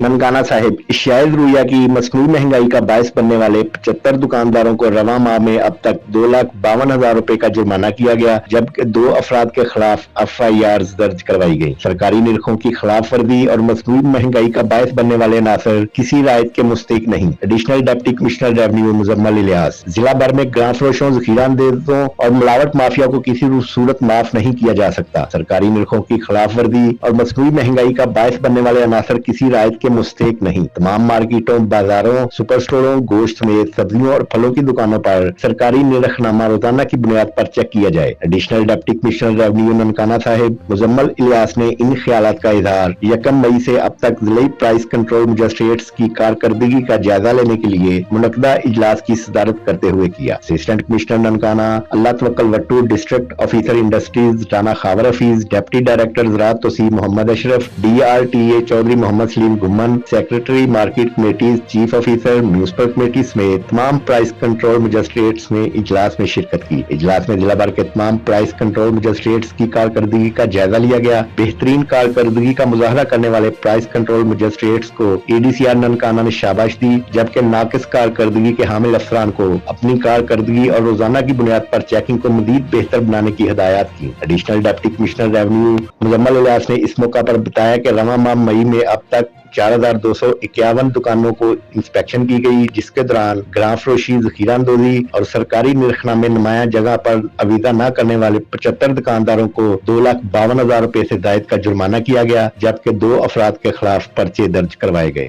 ननकाना साहिब शायद रुइया की मसनूई महंगाई का बायस बनने वाले 75 दुकानदारों को रवा माह में अब तक 2,52,000 रुपए का जुर्माना किया गया, जबकि 2 अफराद के खिलाफ FIR दर्ज करवाई गई। सरकारी निरखों की खिलाफ वर्जी और मसनूई महंगाई का बायस बनने वाले अनासर किसी रायत के मुस्तहिक नहीं। Additional deputy commissioner revenue Muzammil Ilyas. जिला भर में ग्रां फरोशों, जखीरा अंदेजों और मिलावट माफिया को किसी सूरत माफ नहीं किया जा सकता। सरकारी निरखों की खिलाफ वर्जी और मसनूई महंगाई का बायस बनने वाले अनासर किसी रायत के मुस्तहिक नहीं। तमाम मार्केटों, बाजारों, सुपर स्टोरों, गोश्त समेत सब्जियों और फलों की दुकानों पर सरकारी निरखनामा रोजाना की बुनियाद पर चेक किया जाए। Additional deputy commissioner revenue Nankana Sahib Muzammil Ilyas ने इन ख्यालात का इजहार 1 मई से अब तक जिले प्राइस कंट्रोल मजिस्ट्रेट्स की कारकर्दगी का जायजा लेने के लिए मुनक्कदा इजलास की सदारत करते हुए किया। Assistant commissioner Nankana Allah Tawakkal Wattoo, district officer industries Rana Khawar Hafeez, deputy director ज़राअत Tauseef Muhammad Ashraf, DRTA Chaudhry Muhammad Saleem Gumman, secretary market committees, chief officer municipal committee समेत तमाम प्राइस कंट्रोल मजिस्ट्रेट्स ने इजलास में शिरकत की। इजलास में जिला भर के तमाम प्राइस कंट्रोल मजिस्ट्रेट्स की कारकर्दगी का जायजा लिया गया। बेहतरीन कारकर्दगी का मुजाहरा करने वाले प्राइस कंट्रोल मजिस्ट्रेट्स को ADCR ननकाना ने शाबाश दी, जबकि नाकिस कारकर्दगी के हामिल अफसरान को अपनी कारकर्दगी और रोजाना की बुनियाद पर चेकिंग को मजीद बेहतर बनाने की हिदायत की। Additional deputy commissioner revenue Muzammil Ilyas ने इस मौका पर बताया कि रवा माह मई में अब तक 4,251 दुकानों को इंस्पेक्शन की गई, जिसके दौरान ग्रां फरोशी, जखीरा अंदोजी और सरकारी निरखनामे नुमाया जगह पर अवीजा न करने वाले 75 दुकानदारों को 2,52,000 रुपए से जायद का जुर्माना किया गया, जबकि 2 अफराद के खिलाफ पर्चे दर्ज करवाए गए।